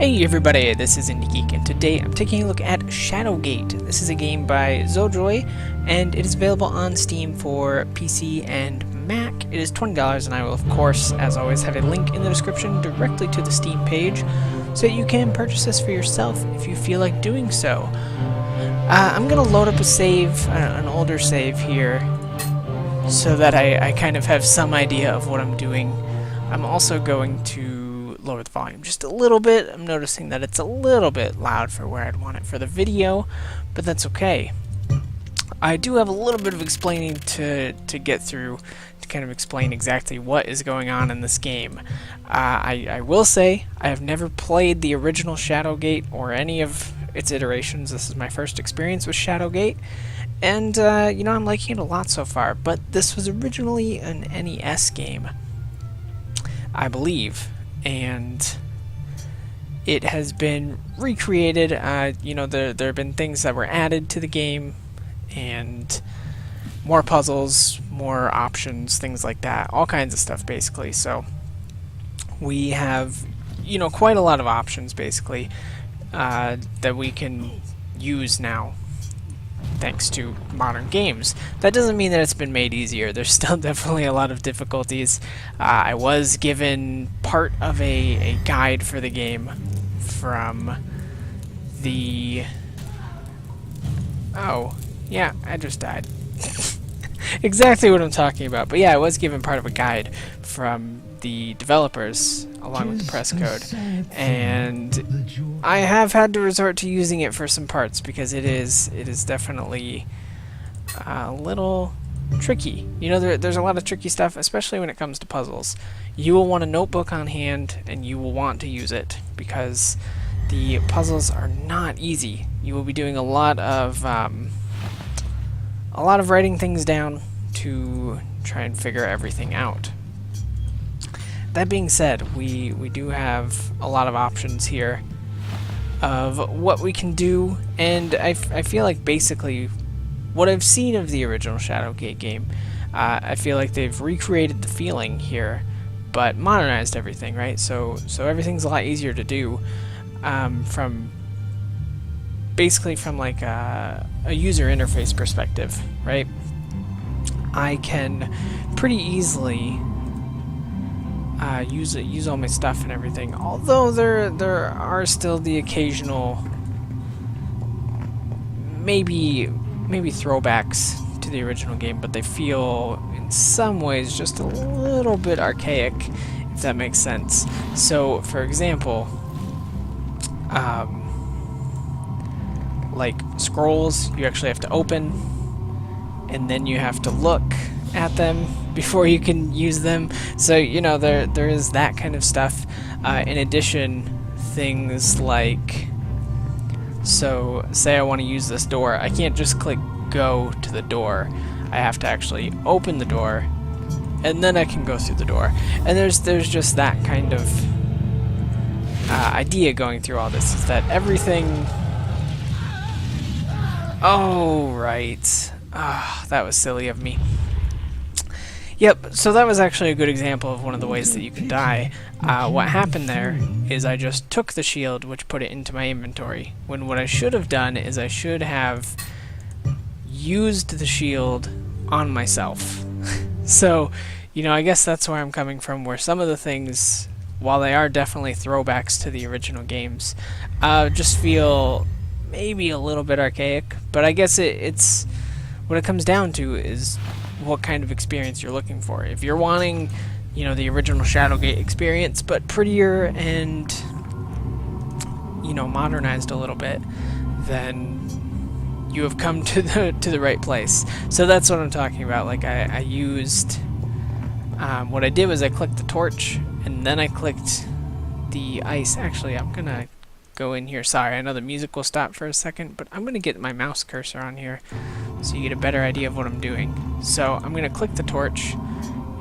Hey everybody, this is IndieGeek, and today I'm taking a look at Shadowgate. This is a game by Zojoi, and it is available on Steam for PC and Mac. It is $20, and I will, of course, as always, have a link in the description directly to the Steam page, so that you can purchase this for yourself if you feel like doing so. I'm going to load up a save, an older save here, so that I kind of have some idea of what I'm doing. I'm also going to lower the volume just a little bit. I'm noticing that it's a little bit loud for where I'd want it for the video, but that's okay. I do have a little bit of explaining to get through to kind of explain exactly what is going on in this game. I will say I have never played the original Shadowgate or any of its iterations. This is my first experience with Shadowgate, and you know, I'm liking it a lot so far, but this was originally an NES game, I believe, and it has been recreated. You know, there have been things that were added to the game, and more puzzles, more options, things like that, all kinds of stuff basically. So we have, you know, quite a lot of options basically that we can use now, thanks to modern games. That doesn't mean that it's been made easier. There's still definitely a lot of difficulties. I was given part of a guide for the game from the... Oh, yeah, I just died. Exactly what I'm talking about. But yeah, I was given part of a guide from the developers along with the press code, and I have had to resort to using it for some parts because it is definitely a little tricky. You know, there's a lot of tricky stuff, especially when it comes to puzzles. You will want a notebook on hand, and you will want to use it because the puzzles are not easy. You will be doing a lot of writing things down to try and figure everything out. That being said, we do have a lot of options here of what we can do, and I feel like basically what I've seen of the original Shadowgate game, I feel like they've recreated the feeling here, but modernized everything, right? So everything's a lot easier to do from like a user interface perspective, right? I can pretty easily use all my stuff and everything, although there are still the occasional maybe throwbacks to the original game, but they feel in some ways just a little bit archaic, if that makes sense. So for example, like scrolls, you actually have to open and then you have to look at them before you can use them. So, you know, there is that kind of stuff. In addition, things like, so say I want to use this door, I can't just click go to the door. I have to actually open the door, and then I can go through the door. And there's just that kind of idea going through all this, is that everything... Oh, right. That was silly of me. Yep, so that was actually a good example of one of the ways that you could die. What happened there is I just took the shield, which put it into my inventory, when what I should have done is I should have used the shield on myself. So, you know, I guess that's where I'm coming from, where some of the things, while they are definitely throwbacks to the original games, just feel maybe a little bit archaic, but I guess it's what it comes down to is what kind of experience you're looking for. If you're wanting, you know, the original Shadowgate experience, but prettier and, you know, modernized a little bit, then you have come to the right place. So that's what I'm talking about. Like I used, what I did was I clicked the torch, and then I clicked the ice. Actually, I'm gonna go in here. Sorry, I know the music will stop for a second, but I'm gonna get my mouse cursor on here so you get a better idea of what I'm doing. So I'm going to click the torch,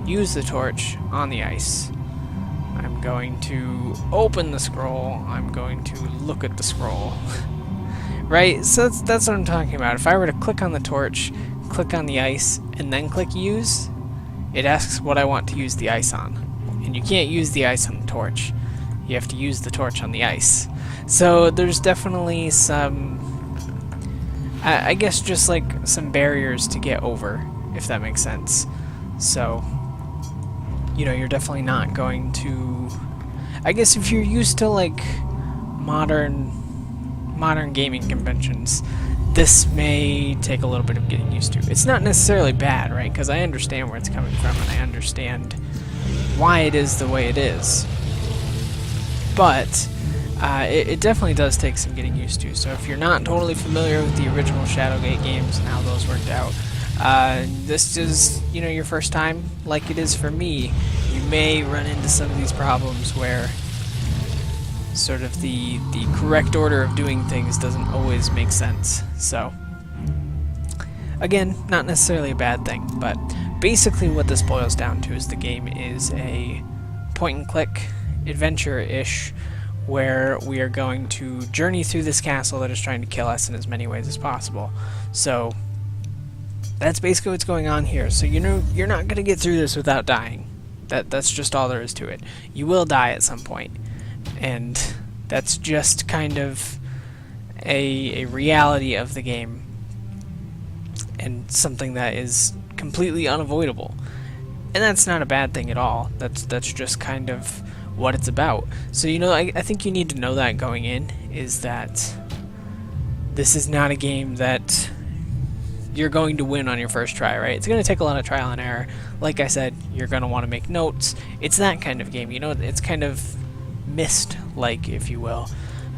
use the torch on the ice. I'm going to open the scroll. I'm going to look at the scroll. Right? So that's what I'm talking about. If I were to click on the torch, click on the ice, and then click use, it asks what I want to use the ice on. And you can't use the ice on the torch. you have to use the torch on the ice. So there's definitely some, I guess, just like some barriers to get over, if that makes sense. So, you know, you're definitely not going to, I guess if you're used to like modern gaming conventions, this may take a little bit of getting used to. It's not necessarily bad, right? Because I understand where it's coming from and I understand why it is the way it is. But it definitely does take some getting used to. So if you're not totally familiar with the original Shadowgate games and how those worked out, this is, you know, your first time, like it is for me, you may run into some of these problems where sort of the correct order of doing things doesn't always make sense. So, again, not necessarily a bad thing, but basically what this boils down to is the game is a point-and-click adventure-ish where we are going to journey through this castle that is trying to kill us in as many ways as possible. So, that's basically what's going on here. So, you know, you're not going to get through this without dying. That's just all there is to it. You will die at some point. And that's just kind of a reality of the game, and something that is completely unavoidable. And that's not a bad thing at all. That's just kind of what it's about. So, you know, I think you need to know that going in, is that this is not a game that you're going to win on your first try, right? It's going to take a lot of trial and error. Like I said, you're going to want to make notes. It's that kind of game, you know, it's kind of Myst-like, if you will,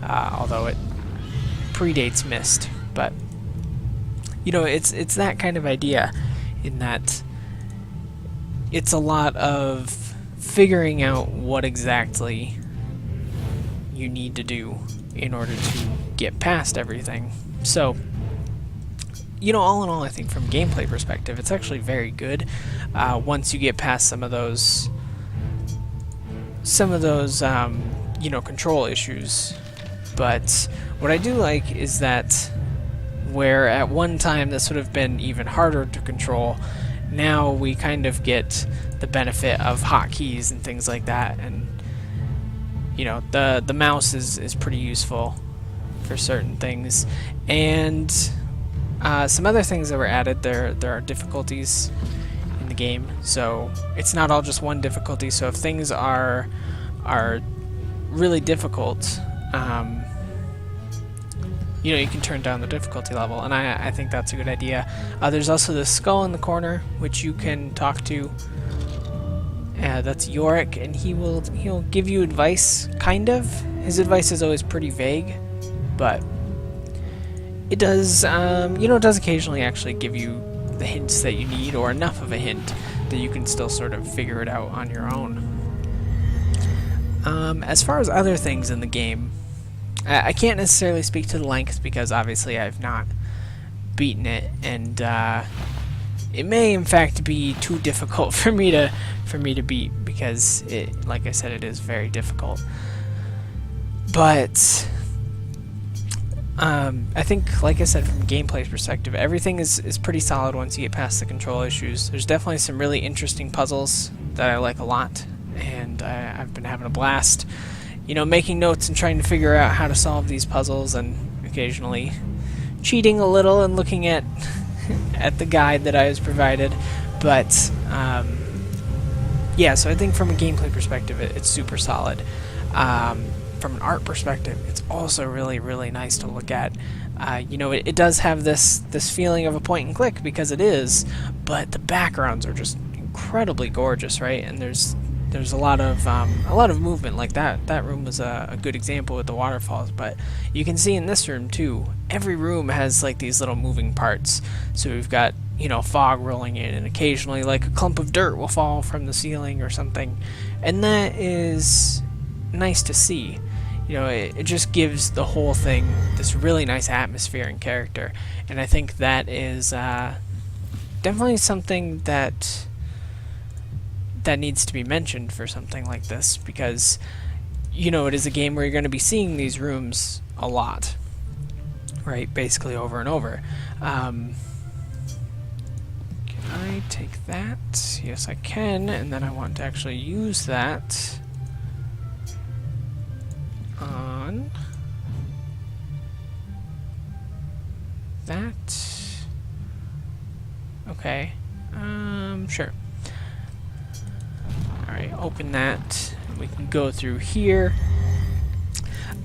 although it predates Myst. But, you know, it's that kind of idea, in that it's a lot of figuring out what exactly you need to do in order to get past everything. So, you know, all in all, I think from a gameplay perspective, it's actually very good once you get past some of those you know, control issues. But what I do like is that where at one time this would have been even harder to control, now we kind of get the benefit of hotkeys and things like that, and you know, the mouse is pretty useful for certain things. And some other things that were added, there are difficulties in the game, so it's not all just one difficulty. So if things are really difficult, you know, you can turn down the difficulty level, and I think that's a good idea. There's also the skull in the corner, which you can talk to. That's Yorick, and he'll give you advice, kind of. His advice is always pretty vague, but it does, you know, it does occasionally actually give you the hints that you need, or enough of a hint that you can still sort of figure it out on your own. As far as other things in the game, I can't necessarily speak to the length, because obviously I've not beaten it, and it may in fact be too difficult for me to beat, because it, like I said, it is very difficult. But I think, like I said, from a gameplay perspective, everything is pretty solid once you get past the control issues. There's definitely some really interesting puzzles that I like a lot, and I've been having a blast, you know, making notes and trying to figure out how to solve these puzzles, and occasionally cheating a little and looking at the guide that I was provided. But yeah, so I think from a gameplay perspective, it's super solid. From an art perspective, it's also really, really nice to look at. You know, it does have this feeling of a point and click, because it is, but the backgrounds are just incredibly gorgeous, right? And there's a lot of movement. Like that room was a good example with the waterfalls, but you can see in this room too, every room has like these little moving parts. So we've got, you know, fog rolling in, and occasionally like a clump of dirt will fall from the ceiling or something, and that is nice to see. You know, it just gives the whole thing this really nice atmosphere and character, and I think that is definitely something that needs to be mentioned for something like this, because, you know, it is a game where you're going to be seeing these rooms a lot, right? Basically over and over. Can I take that? Yes, I can, and then I want to actually use that. that. Okay. Sure. Alright, open that. We can go through here.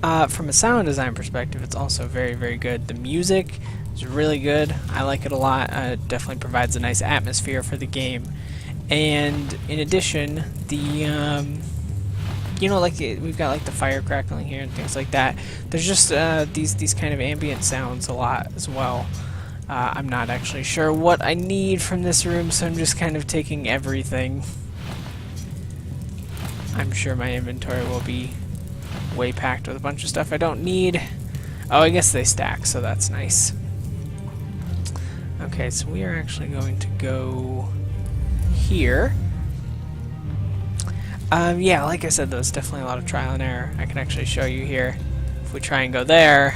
From a sound design perspective, it's also very, very good. The music is really good. I like it a lot. It definitely provides a nice atmosphere for the game. And in addition, the you know, like we've got like the fire crackling here and things like that. There's just these kind of ambient sounds a lot as well. I'm not actually sure what I need from this room, so I'm just kind of taking everything. I'm sure my inventory will be way packed with a bunch of stuff I don't need. Oh, I guess they stack, so that's nice. Okay, so we are actually going to go here. Yeah, like I said, there's definitely a lot of trial and error. I can actually show you here. If we try and go there,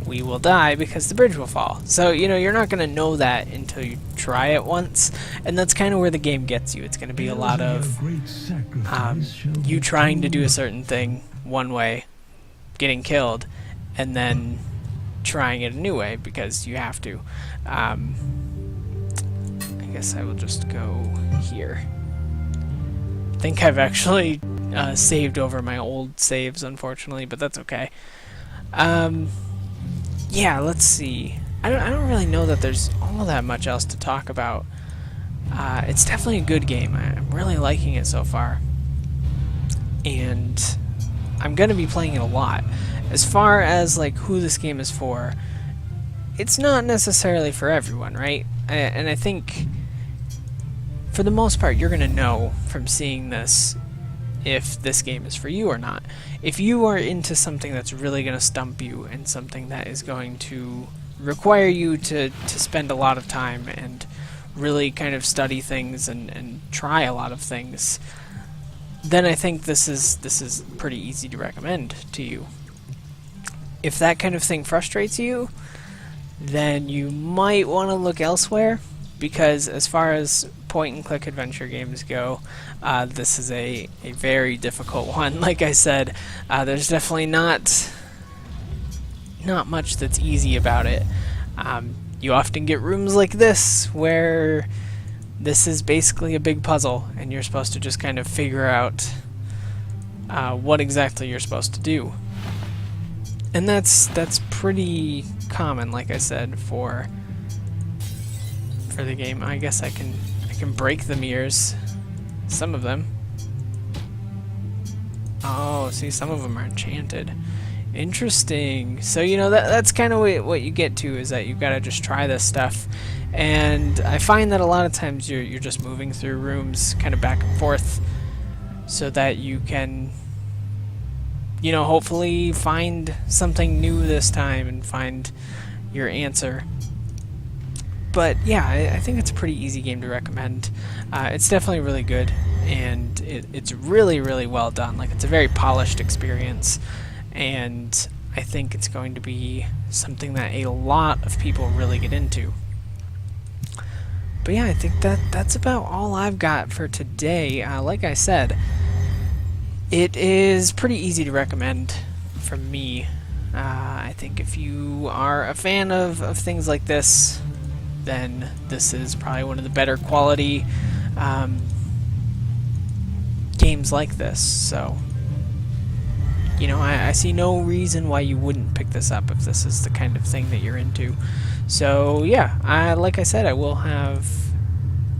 we will die because the bridge will fall. So, you know, you're not going to know that until you try it once, and that's kind of where the game gets you. It's going to be a lot of you trying to do a certain thing one way, getting killed, and then trying it a new way because you have to. I guess I will just go here. I think I've actually saved over my old saves, unfortunately, but that's okay. Yeah, let's see. I don't really know that there's all that much else to talk about. It's definitely a good game. I'm really liking it so far. And I'm going to be playing it a lot. As far as like who this game is for, it's not necessarily for everyone, right? And I think for the most part you're going to know from seeing this if this game is for you or not. If you are into something that's really going to stump you and something that is going to require you to spend a lot of time and really kind of study things and try a lot of things, then I think this is pretty easy to recommend to you. If that kind of thing frustrates you, then you might want to look elsewhere, because as far as point-and-click adventure games go, this is a very difficult one. Like I said, there's definitely not much that's easy about it. You often get rooms like this, where this is basically a big puzzle, and you're supposed to just kind of figure out what exactly you're supposed to do. And that's pretty common, like I said, for the game. I guess I can break the mirrors, some of them. Oh, see, some of them are enchanted. Interesting. So, you know, that's kind of what you get to, is that you've got to just try this stuff. And I find that a lot of times you're just moving through rooms kind of back and forth so that you can, you know, hopefully find something new this time and find your answer. But yeah, I think it's a pretty easy game to recommend. It's definitely really good, and it's really, really well done. Like, it's a very polished experience, and I think it's going to be something that a lot of people really get into. But yeah, I think that's about all I've got for today. Like I said, it is pretty easy to recommend from me. I think if you are a fan of things like this, then this is probably one of the better quality games like this. So, you know, I see no reason why you wouldn't pick this up if this is the kind of thing that you're into. So yeah, like I said, I will have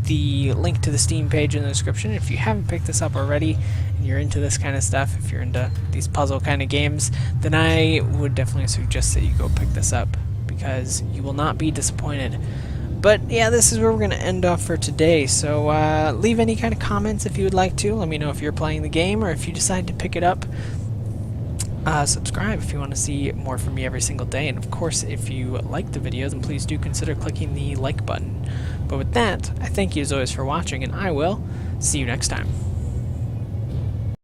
the link to the Steam page in the description. If you haven't picked this up already and you're into this kind of stuff, if you're into these puzzle kind of games, then I would definitely suggest that you go pick this up, because you will not be disappointed. But yeah, this is where we're going to end off for today. So leave any kind of comments if you would like to. Let me know if you're playing the game or if you decide to pick it up. Subscribe if you want to see more from me every single day. And of course, if you like the video, then please do consider clicking the like button. But with that, I thank you as always for watching, and I will see you next time.